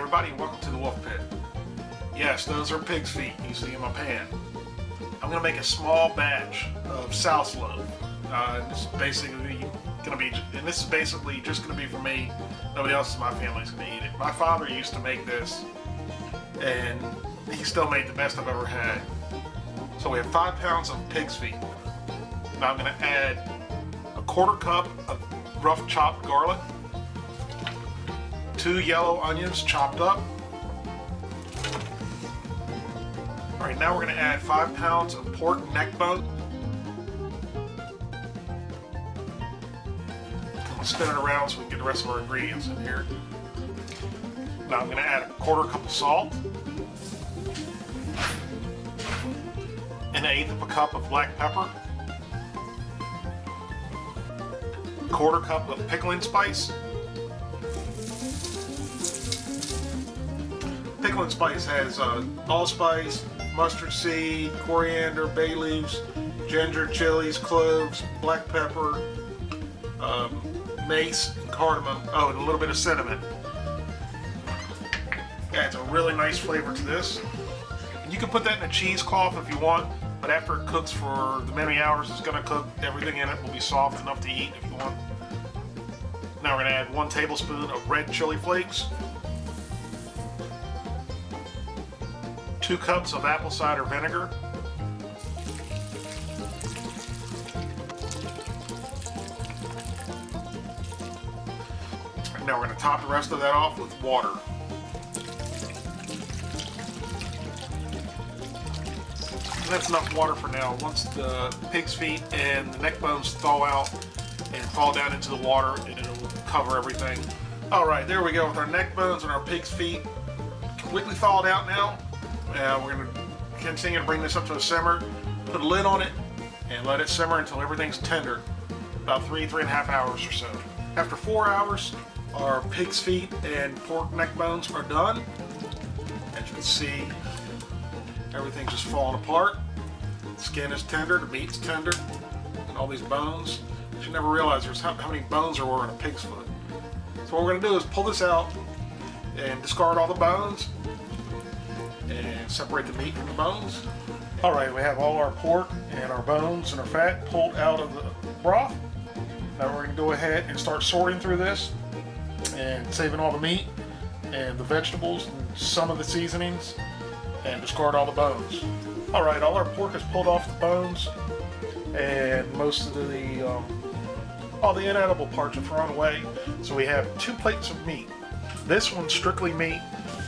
everybody, and welcome to the Wolfe Pit. Yes, those are pig's feet you see in my pan. I'm going to make a small batch of Souse Loaf. This is basically just going to be for me. Nobody else in my family is going to eat it. My father used to make this, and he still made the best I've ever had. So we have 5 pounds of pig's feet. Now I'm going to add a 1/4 cup of rough chopped garlic, 2 yellow onions chopped up. Alright, now we're going to add 5 pounds of pork neck bone. I'm going to spin it around so we can get the rest of our ingredients in here. Now I'm going to add a 1/4 cup of salt, and 1/8 cup of black pepper, 1/4 cup of pickling spice. Pickling spice has allspice, mustard seed, coriander, bay leaves, ginger, chilies, cloves, black pepper, mace, and cardamom. Oh, and a little bit of cinnamon. Adds a really nice flavor to this. And you can put that in a cheesecloth if you want, but after it cooks for the many hours it's going to cook, everything in it will be soft enough to eat if you want. Now we're going to add 1 tablespoon of red chili flakes, 2 cups of apple cider vinegar, and now we're going to top the rest of that off with water. And that's enough water for now. Once the pig's feet and the neck bones thaw out and fall down into the water, and it'll cover everything. Alright, there we go with our neck bones and our pig's feet completely thawed out now. We're going to continue to bring this up to a simmer, put a lid on it, and let it simmer until everything's tender, about 3.5 hours or so. After 4 hours, our pig's feet and pork neck bones are done. As you can see, everything's just falling apart. The skin is tender, the meat's tender, and all these bones. You never realize there's how many bones there were in a pig's foot. So what we're going to do is pull this out and discard all the bones and separate the meat from the bones. Alright, we have all our pork and our bones and our fat pulled out of the broth. Now we're going to go ahead and start sorting through this and saving all the meat and the vegetables and some of the seasonings, and discard all the bones. Alright, all our pork is pulled off the bones, and most of the all the inedible parts are thrown away. So we have 2 plates of meat. This one's strictly meat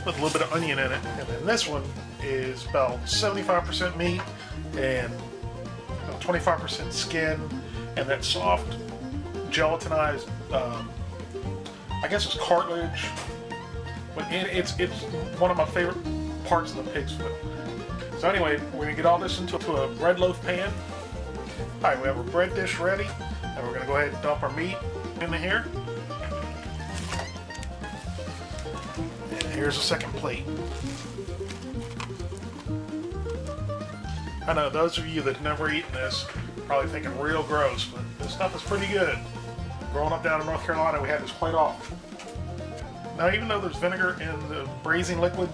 with a little bit of onion in it, and then this one is about 75% meat and 25% skin, and that soft gelatinized, I guess it's cartilage, but it's one of my favorite parts of the pig's foot. So anyway, we're going to get all this into a bread loaf pan. Alright, we have our bread dish ready, and we're going to go ahead and dump our meat into here. Here's a second plate. I know those of you that have never eaten this are probably thinking real gross, but this stuff is pretty good. Growing up down in North Carolina, we had this quite often. Now, even though there's vinegar in the braising liquid,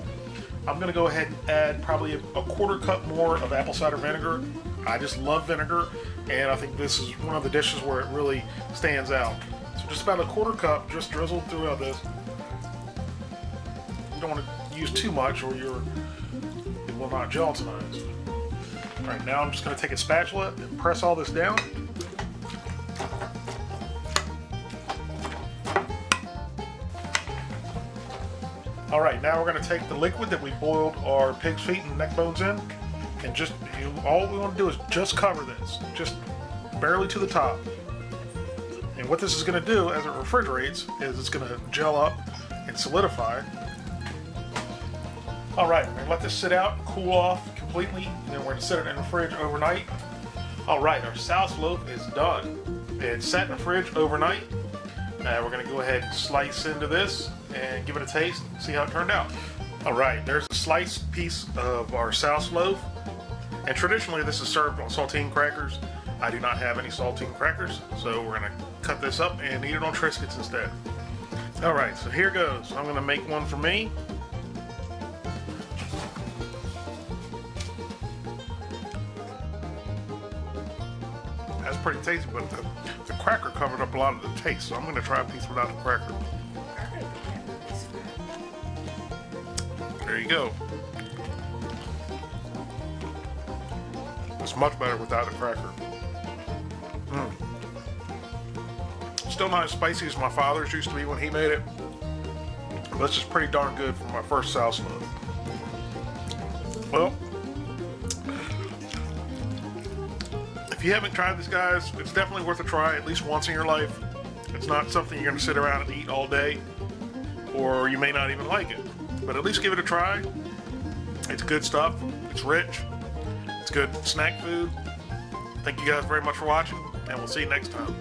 I'm going to go ahead and add probably a 1/4 cup more of apple cider vinegar. I just love vinegar, and I think this is one of the dishes where it really stands out. So just about a 1/4 cup, just drizzled throughout this. You don't want to use too much or it will not gelatinize. Alright, now I'm just going to take a spatula and press all this down. Alright, now we're going to take the liquid that we boiled our pig's feet and neck bones in, and all we want to do is just cover this, just barely to the top. And what this is going to do as it refrigerates is it's going to gel up and solidify. Alright, we're going to let this sit out and cool off completely, and then we're going to set it in the fridge overnight. Alright, our Souse Loaf is done. It's sat in the fridge overnight. We're going to go ahead and slice into this and give it a taste and see how it turned out. Alright, there's a sliced piece of our Souse Loaf, and traditionally this is served on saltine crackers. I do not have any saltine crackers, so we're going to cut this up and eat it on Triscuits instead. Alright, so here goes. I'm going to make one for me. That's pretty tasty, but the cracker covered up a lot of the taste, so I'm going to try a piece without the cracker. There you go. It's much better without the cracker. Still not as spicy as my father's used to be when he made it, but this is pretty darn good for my first Souse Loaf. Well, if you haven't tried this, guys, it's definitely worth a try at least once in your life. It's not something you're going to sit around and eat all day, or you may not even like it, but at least give it a try. It's good stuff. It's rich. It's good snack food. Thank you guys very much for watching, and we'll see you next time.